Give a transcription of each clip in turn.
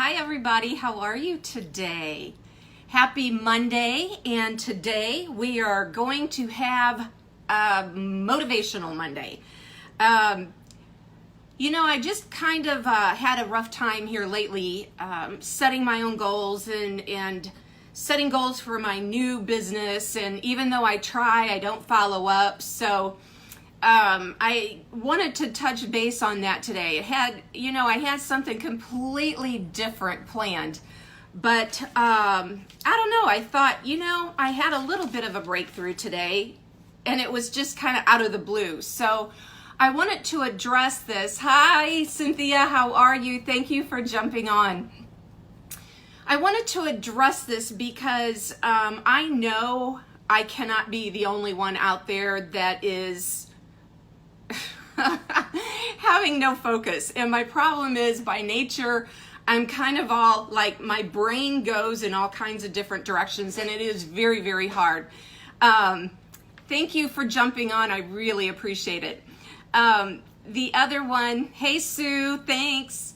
Hi everybody, how are you today? Happy Monday, and today we are going to have a motivational Monday. I just kind of had a rough time here lately setting my own goals and setting goals for my new business, and even though I try, I don't follow up. So I wanted to touch base on that today. I had something completely different planned, but I don't know. I thought, I had a little bit of a breakthrough today, and it was just kind of out of the blue. So I wanted to address this. Hi, Cynthia, how are you? Thank you for jumping on. I wanted to address this because I know I cannot be the only one out there that is having no focus. And my problem is, by nature, I'm kind of all like, my brain goes in all kinds of different directions, and it is very, very hard. Thank you for jumping on. I really appreciate it. The other one, hey Sue, thanks.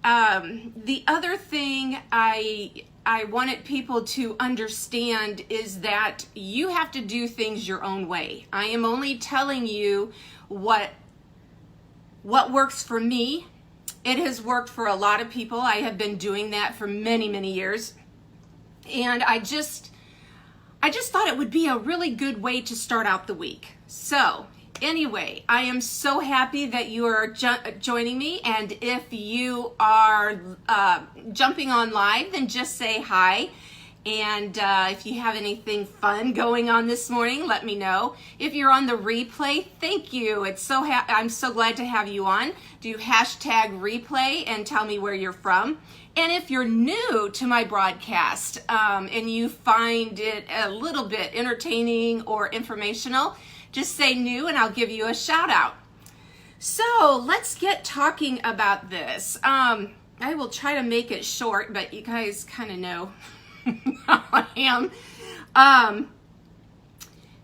The other thing I wanted people to understand is that you have to do things your own way. I am only telling you what works for me. It has worked for a lot of people. I have been doing that for many, many years. And I just thought it would be a really good way to start out the week. So anyway, I am so happy that you are joining me. And if you are jumping on live, then just say hi. And if you have anything fun going on this morning, let me know. If you're on the replay, thank you. I'm so glad to have you on. Do hashtag replay and tell me where you're from. And if you're new to my broadcast and you find it a little bit entertaining or informational, just say new and I'll give you a shout out. So let's get talking about this. I will try to make it short, but you guys kind of know how I am.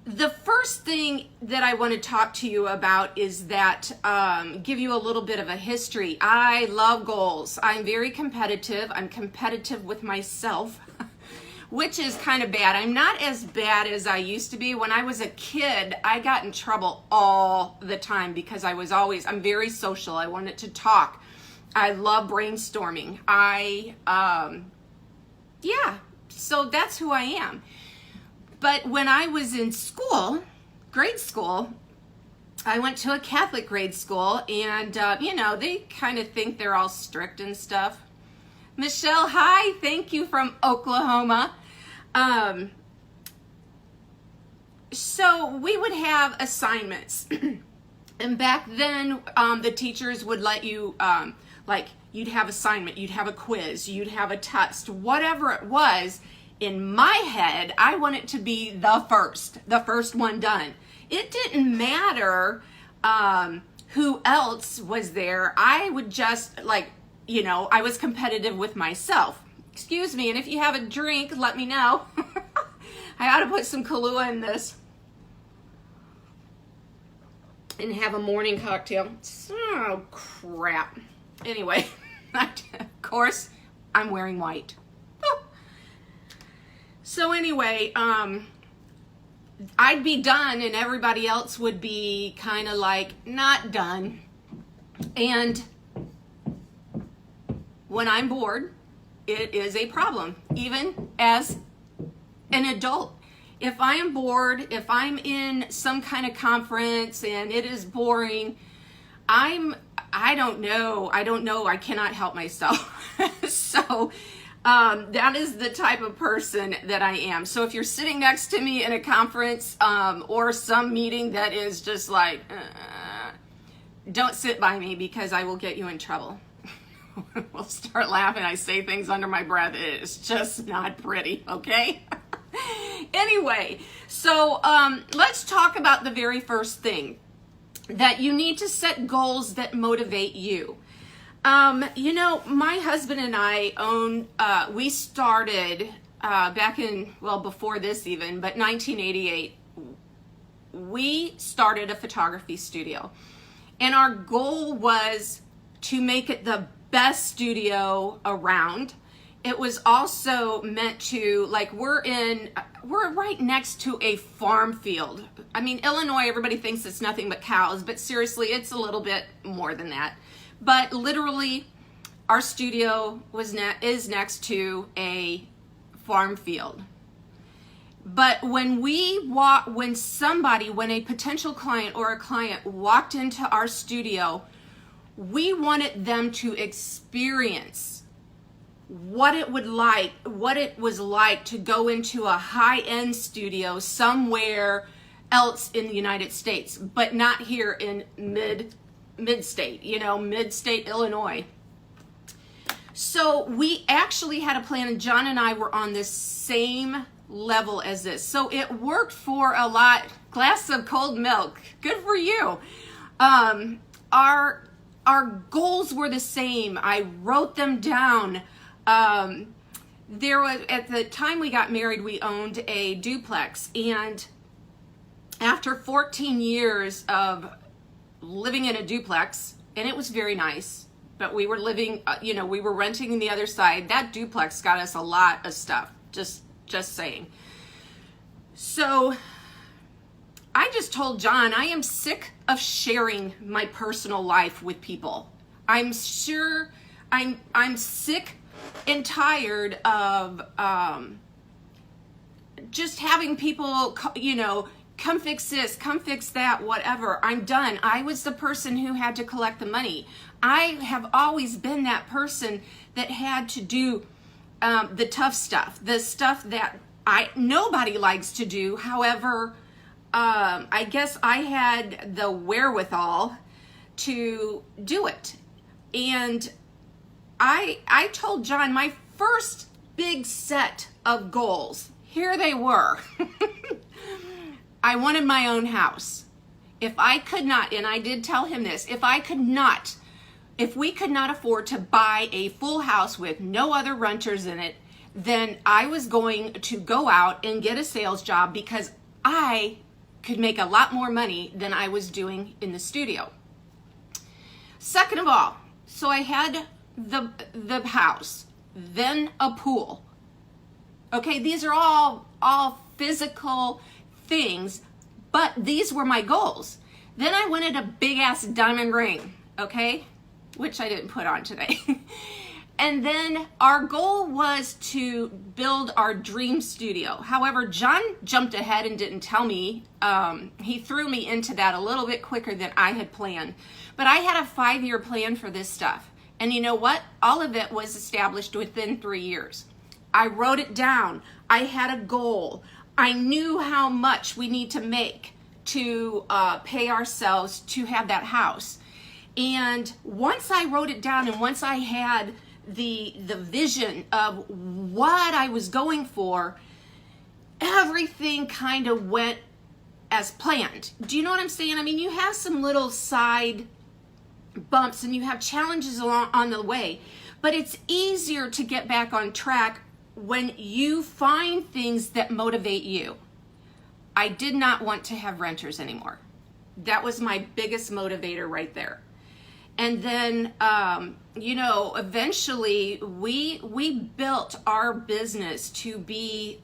The first thing that I want to talk to you about is that give you a little bit of a history. I love goals. I'm very competitive. I'm competitive with myself, which is kind of bad. I'm not as bad as I used to be. When I was a kid, I got in trouble all the time because I'm very social. I wanted to talk. I love brainstorming. So that's who I am. But when I was in school, grade school, I went to a Catholic grade school, and they kind of think they're all strict and stuff. Michelle, hi, thank you from Oklahoma. So we would have assignments. And back then, the teachers would let you, you'd have assignment, you'd have a quiz, you'd have a test, whatever it was. In my head, I want it to be the first one done. It didn't matter who else was there. I would just I was competitive with myself. Excuse me, and if you have a drink, let me know. I ought to put some Kahlua in this and have a morning cocktail. Oh, crap. Anyway, of course, I'm wearing white. So anyway, I'd be done and everybody else would be kind of like not done. And when I'm bored, it is a problem, even as an adult. If I am bored, if I'm in some kind of conference and it is boring, I don't know, I cannot help myself. So that is the type of person that I am. So if you're sitting next to me in a conference or some meeting that is just like, don't sit by me because I will get you in trouble. We'll start laughing. I say things under my breath. It's just not pretty, okay? Anyway, so let's talk about the very first thing, that you need to set goals that motivate you. My husband and I we started back in, before this even, but 1988, we started a photography studio. And our goal was to make it the best studio around. It was also meant to, like, we're right next to a farm field. I mean, Illinois, everybody thinks it's nothing but cows, but seriously, it's a little bit more than that. But literally, our studio is next to a farm field. But when a potential client or a client walked into our studio, we wanted them to experience what it was like to go into a high-end studio somewhere else in the United States, but not here in mid-state, mid-state Illinois. So we actually had a plan, and John and I were on the same level as this. So it worked for a lot. Glass of cold milk. Good for you. Our goals were the same. I wrote them down. There was, at the time we got married, we owned a duplex, and after 14 years of living in a duplex, and it was very nice, but we were living, we were renting in the other side. That duplex got us a lot of stuff, just saying. So I just told John, I am sick of sharing my personal life with people. I'm sick and tired of just having people, come fix this, come fix that, whatever. I'm done. I was the person who had to collect the money. I have always been that person that had to do the tough stuff, the stuff that nobody likes to do. However, I guess I had the wherewithal to do it. And I told John my first big set of goals. Here they were. I wanted my own house. If I could not, and I did tell him this, if we could not afford to buy a full house with no other renters in it, then I was going to go out and get a sales job, because I could make a lot more money than I was doing in the studio. Second of all, so I had the house, then a pool. Okay, these are all physical things, but these were my goals. Then I wanted a big ass diamond ring, okay, which I didn't put on today. And then our goal was to build our dream studio. However, John jumped ahead and didn't tell me. He threw me into that a little bit quicker than I had planned. But I had a 5-year plan for this stuff. And you know what? All of it was established within 3 years. I wrote it down. I had a goal. I knew how much we need to make to pay ourselves to have that house. And once I wrote it down, and once I had the vision of what I was going for, everything kind of went as planned. Do you know what I'm saying? I mean, you have some little side bumps and you have challenges along on the way, but it's easier to get back on track when you find things that motivate you. I did not want to have renters anymore. That was my biggest motivator right there. And then, eventually we built our business to be,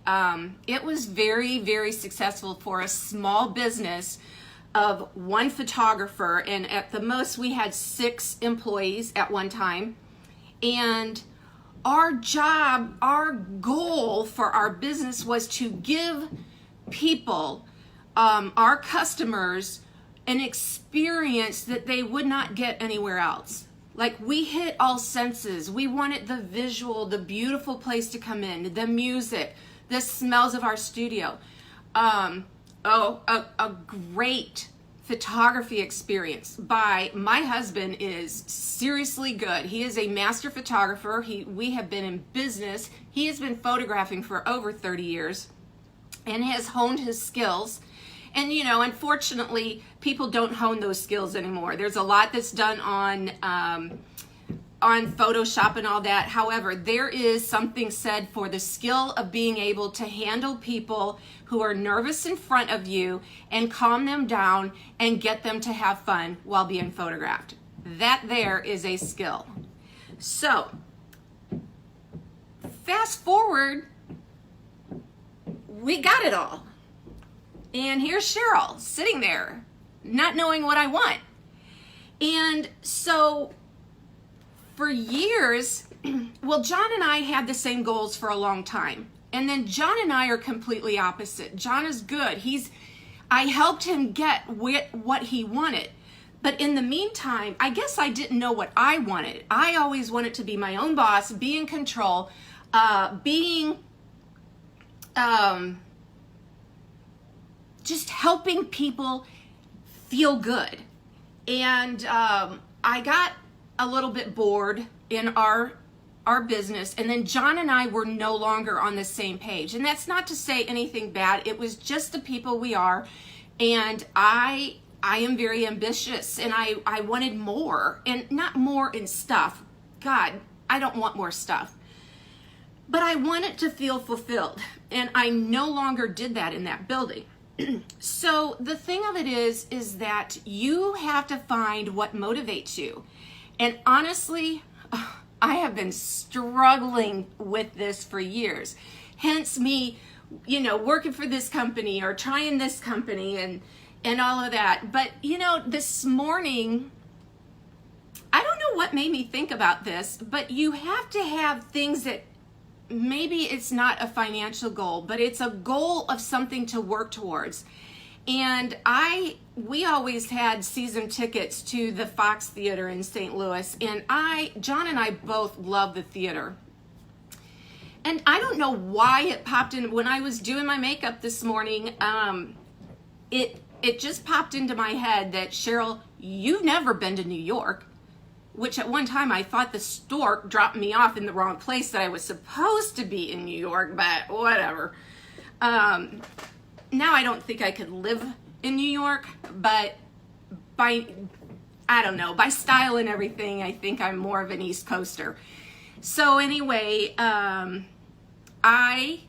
it was very, very successful for a small business of one photographer. And at the most, we had 6 employees at one time. And our goal for our business was to give people, our customers, an experience that they would not get anywhere else. Like, we hit all senses. We wanted the visual, the beautiful place to come in, the music, the smells of our studio. A great photography experience by my husband is seriously good. He is a master photographer. We have been in business. He has been photographing for over 30 years and has honed his skills. And, unfortunately, people don't hone those skills anymore. There's a lot that's done on Photoshop and all that. However, there is something said for the skill of being able to handle people who are nervous in front of you and calm them down and get them to have fun while being photographed. That there is a skill. So, fast forward, we got it all. And here's Cheryl sitting there, not knowing what I want. And so, for years, well, John and I had the same goals for a long time. And then John and I are completely opposite. John is good. I helped him get what he wanted. But in the meantime, I guess I didn't know what I wanted. I always wanted to be my own boss, be in control, just helping people feel good. And I got a little bit bored in our business, and then John and I were no longer on the same page. And that's not to say anything bad. It was just the people we are. And I am very ambitious, and I wanted more, and not more in stuff. God, I don't want more stuff. But I wanted to feel fulfilled, and I no longer did that in that building. So the thing of it is that you have to find what motivates you. And honestly, I have been struggling with this for years. Hence me, working for this company or trying this company and all of that. But, this morning, I don't know what made me think about this, but you have to have things that maybe it's not a financial goal, but it's a goal of something to work towards. And we always had season tickets to the Fox Theater in St. Louis, and John and I both love the theater. And I don't know why it popped in when I was doing my makeup this morning. It just popped into my head that, Cheryl, you've never been to New York, which at one time I thought the stork dropped me off in the wrong place, that I was supposed to be in New York, but whatever. Now I don't think I could live in New York, but by style and everything, I think I'm more of an East Coaster. So anyway, I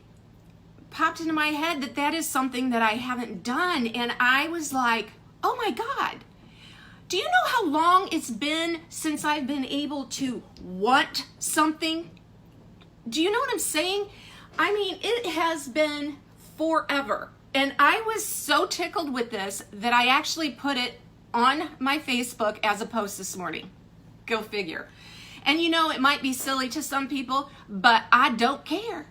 popped into my head that is something that I haven't done, and I was like, oh my God. Do you know how long it's been since I've been able to want something? Do you know what I'm saying? I mean, it has been forever. And I was so tickled with this that I actually put it on my Facebook as a post this morning. Go figure. And it might be silly to some people, but I don't care.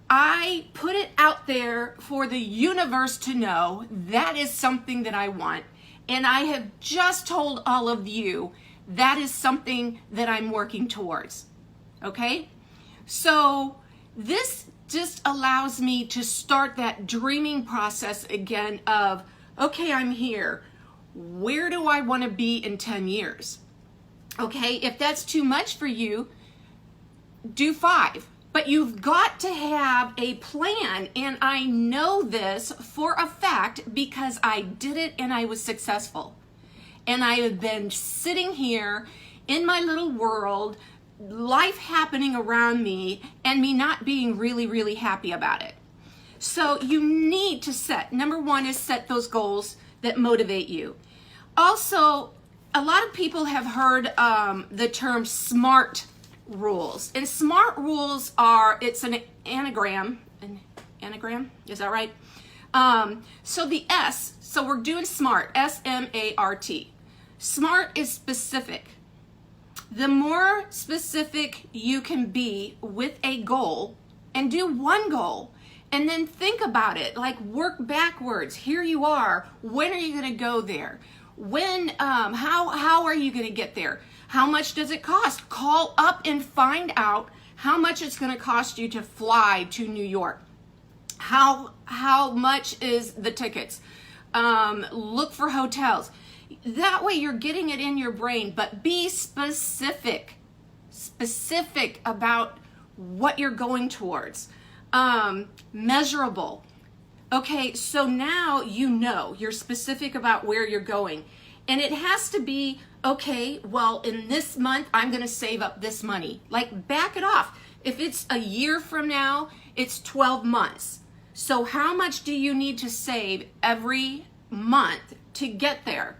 I put it out there for the universe to know that is something that I want. And I have just told all of you that is something that I'm working towards. Okay? So this just allows me to start that dreaming process again of, okay, I'm here. Where do I want to be in 10 years? Okay, if that's too much for you, do 5. But you've got to have a plan, and I know this for a fact because I did it and I was successful. And I have been sitting here in my little world, life happening around me, and me not being really, really happy about it. So you need to set, number 1 is set those goals that motivate you. Also, a lot of people have heard the term SMART rules. And SMART rules it's an anagram. An anagram? Is that right? So the S, so we're doing SMART, S-M-A-R-T. SMART is specific. The more specific you can be with a goal, and do one goal, and then think about it, like work backwards. Here you are. When are you going to go there? When, how are you going to get there? How much does it cost? Call up and find out how much it's going to cost you to fly to New York. How much is the tickets? Look for hotels. That way you're getting it in your brain, but be specific about what you're going towards. Measurable. Okay, so now you're specific about where you're going. And it has to be, okay, well, in this month, I'm going to save up this money. Like, back it off. If it's a year from now, it's 12 months. So how much do you need to save every month to get there?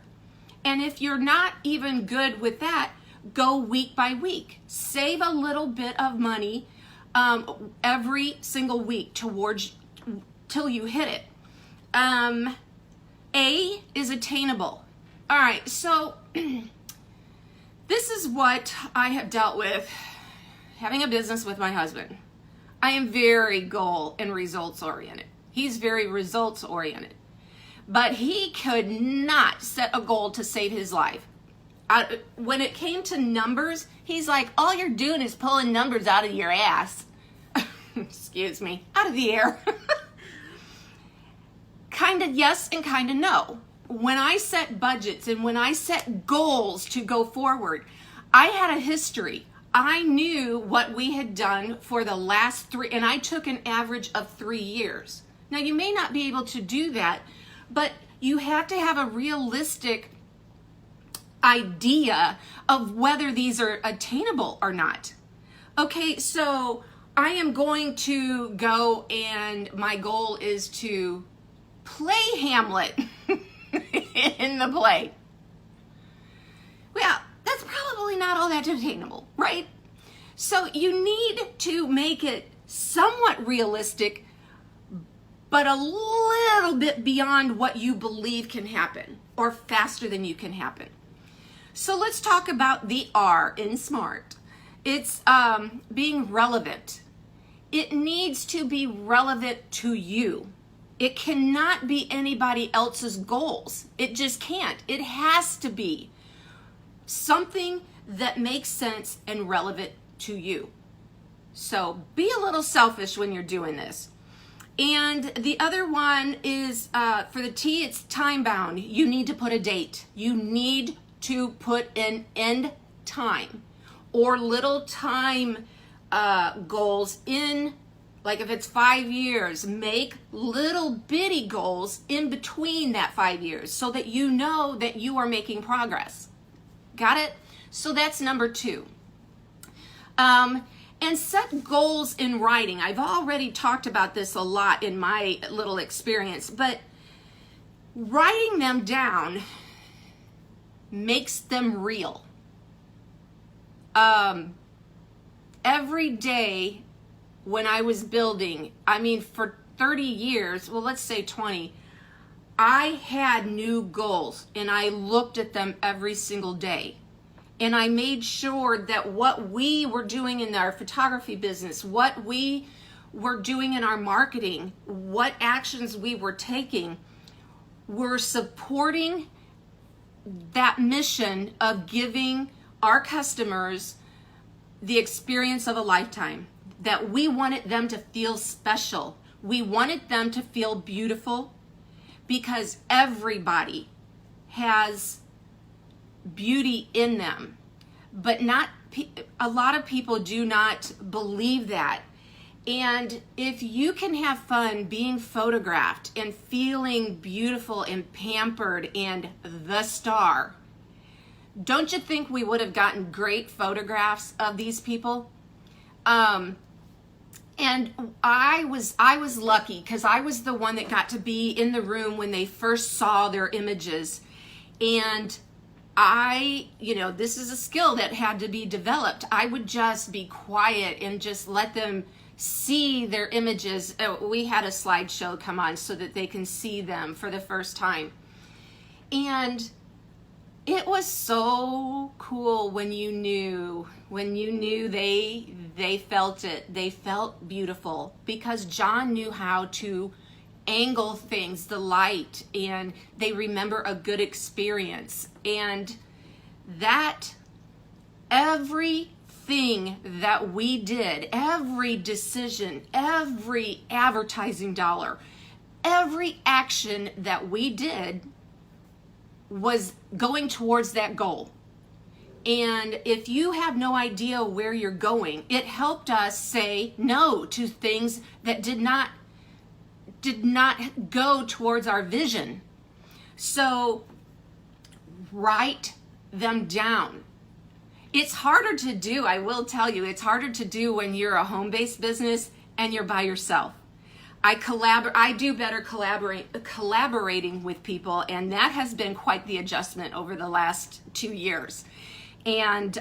And if you're not even good with that, go week by week. Save a little bit of money every single week towards till you hit it. A is attainable. All right, so this is what I have dealt with having a business with my husband. I am very goal and results oriented. He's very results oriented. But he could not set a goal to save his life. When it came to numbers, he's like, all you're doing is pulling numbers out of your ass. Excuse me, out of the air. Kind of yes and kind of no. When I set budgets and when I set goals to go forward, I had a history. I knew what we had done for the last 3, and I took an average of 3 years. Now, you may not be able to do that, but you have to have a realistic idea of whether these are attainable or not. Okay, so I am going to go, and my goal is to play Hamlet in the play. Well, that's probably not all that attainable, right? So you need to make it somewhat realistic, but a little bit beyond what you believe can happen, or faster than you can happen. So let's talk about the R in SMART. It's being relevant. It needs to be relevant to you. It cannot be anybody else's goals. It just can't. It has to be something that makes sense and relevant to you. So be a little selfish when you're doing this. And the other one is, for the T, it's time bound. You need to put a date. You need to put an end time or little time goals in. Like if it's 5 years, make little bitty goals in between that 5 years so that you know that you are making progress. Got it? So that's number 2. And set goals in writing. I've already talked about this a lot in my little experience, but writing them down makes them real. Every day when I was building, for 30 years, well, let's say 20, I had new goals and I looked at them every single day. And I made sure that what we were doing in our photography business, what we were doing in our marketing, what actions we were taking, were supporting that mission of giving our customers the experience of a lifetime. That we wanted them to feel special. We wanted them to feel beautiful, because everybody has beauty in them, but a lot of people do not believe that. And if you can have fun being photographed and feeling beautiful and pampered and the star, don't you think we would have gotten great photographs of these people? And I was lucky because I was the one that got to be in the room when they first saw their images. And this is a skill that had to be developed. I would just be quiet and just let them see their images. We had a slideshow come on so that they can see them for the first time. And it was so cool when you knew they felt it. They felt beautiful because John knew how to angle things, the light, and they remember a good experience. And that everything that we did, every decision, every advertising dollar, every action that we did was going towards that goal. And if you have no idea where you're going, it helped us say no to things that did not go towards our vision. So write them down. It's harder to do, I will tell you, it's harder to do when you're a home-based business and you're by yourself. I do better collaborating with people, and that has been quite the adjustment over the last 2 years. And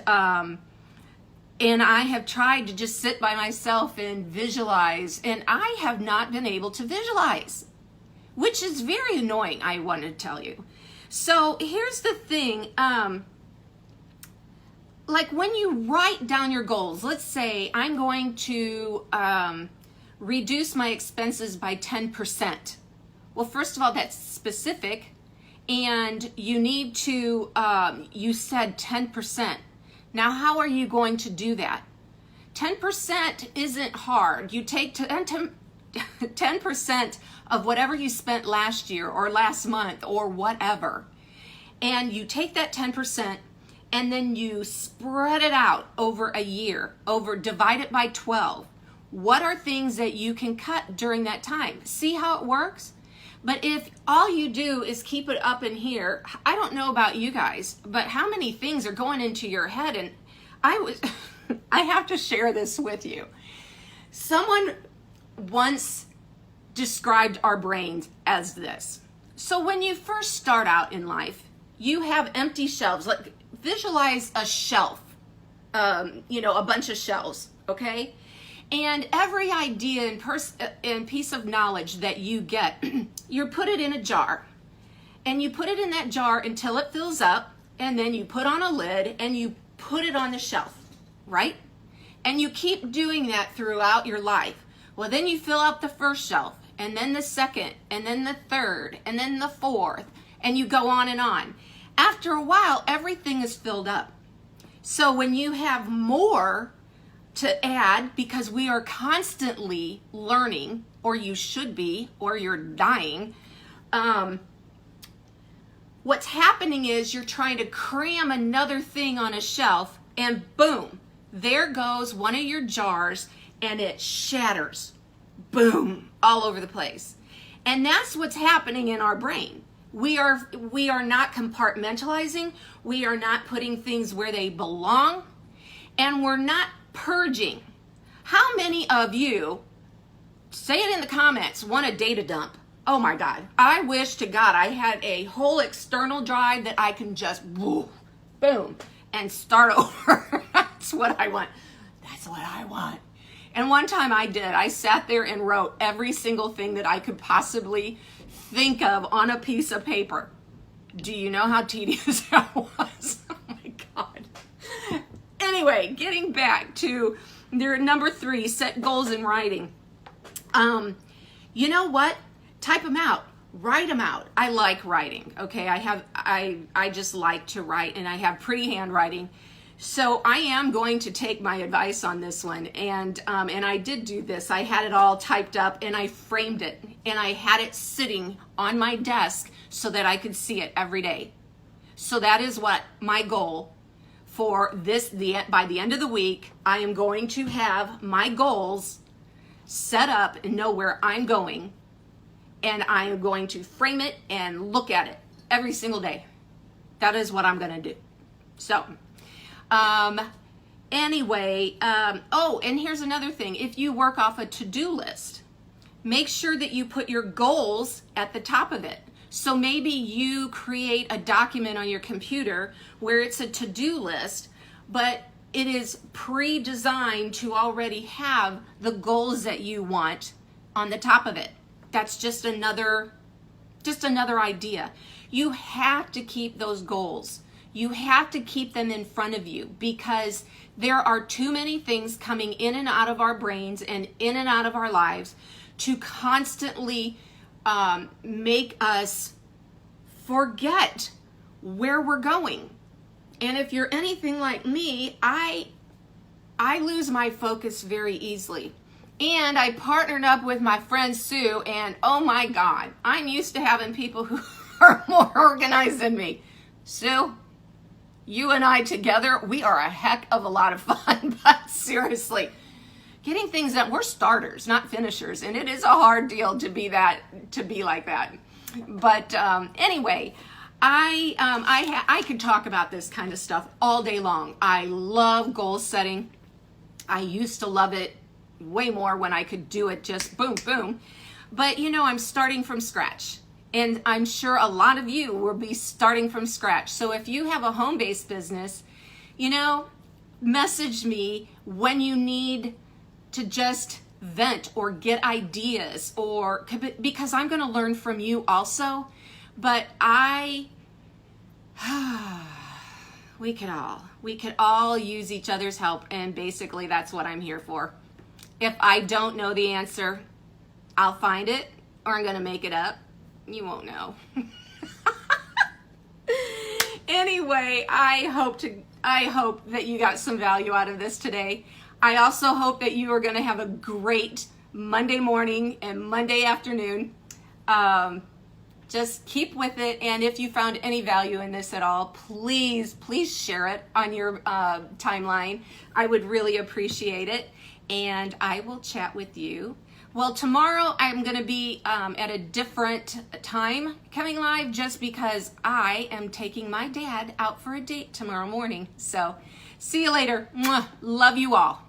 I have tried to just sit by myself and visualize, and I have not been able to visualize, which is very annoying, I want to tell you. So here's the thing, like when you write down your goals, let's say I'm going to reduce my expenses by 10%. Well, first of all, that's specific, and you need to, you said 10%. Now, how are you going to do that? 10% isn't hard. You take 10% of whatever you spent last year or last month or whatever, and you take that 10% and then you spread it out over a year, divide it by 12. What are things that you can cut during that time? See how it works? But if all you do is keep it up in here, I don't know about you guys, but how many things are going into your head? And I have to share this with you. Someone once described our brains as this. So when you first start out in life, you have empty shelves. Like visualize a shelf, a bunch of shelves, okay? And every idea and piece of knowledge that you get, you put it in a jar. And you put it in that jar until it fills up, and then you put on a lid and you put it on the shelf, right? And you keep doing that throughout your life. Well, then you fill up the first shelf, and then the second, and then the third, and then the fourth, and you go on and on. After a while, everything is filled up. So when you have more to add, because we are constantly learning, or you should be, or you're dying, what's happening is you're trying to cram another thing on a shelf, and boom, there goes one of your jars, and it shatters. Boom, all over the place. And that's what's happening in our brain. We are not compartmentalizing, we are not putting things where they belong, and we're not purging. How many of you, say it in the comments, want a data dump? Oh my God, I wish to God I had a whole external drive that I can just boom, and start over. That's what I want. That's what I want. And one time I did. I sat there and wrote every single thing that I could possibly think of on a piece of paper. Do you know how tedious that was? Oh my God. Anyway, getting back to their number 3, set goals in writing. You know what? Type them out. Write them out. I like writing. Okay, I just like to write, and I have pretty handwriting. So I am going to take my advice on this one, and I did do this. I had it all typed up, and I framed it, and I had it sitting on my desk so that I could see it every day. So that is what my goal for this. By the end of the week, I am going to have my goals set up and know where I'm going, and I am going to frame it and look at it every single day. That is what I'm going to do. So. Anyway, oh, and here's another thing. If you work off a to-do list, make sure that you put your goals at the top of it. So maybe you create a document on your computer where it's a to-do list, but it is pre-designed to already have the goals that you want on the top of it. That's just another idea. You have to keep those goals. You have to keep them in front of you, because there are too many things coming in and out of our brains and in and out of our lives to constantly make us forget where we're going. And if you're anything like me, I lose my focus very easily. And I partnered up with my friend Sue, and oh my God, I'm used to having people who are more organized than me. Sue, you and I together, we are a heck of a lot of fun. But seriously, getting things done, we're starters, not finishers, and it is a hard deal to be like that. But anyway, I could talk about this kind of stuff all day long. I love goal setting. I used to love it way more when I could do it just boom, boom. But I'm starting from scratch. And I'm sure a lot of you will be starting from scratch. So if you have a home-based business, You know, message me when you need to just vent or get ideas, or because I'm going to learn from you also. But we could all use each other's help, and basically that's what I'm here for. If I don't know the answer, I'll find it, or I'm going to make it up. You won't know. Anyway, I hope that you got some value out of this today. I also hope that you are going to have a great Monday morning and Monday afternoon. Just keep with it, and if you found any value in this at all, please share it on your timeline. I would really appreciate it, and I will chat with you. Well, tomorrow I'm going to be at a different time coming live, just because I am taking my dad out for a date tomorrow morning. So see you later. Mwah. Love you all.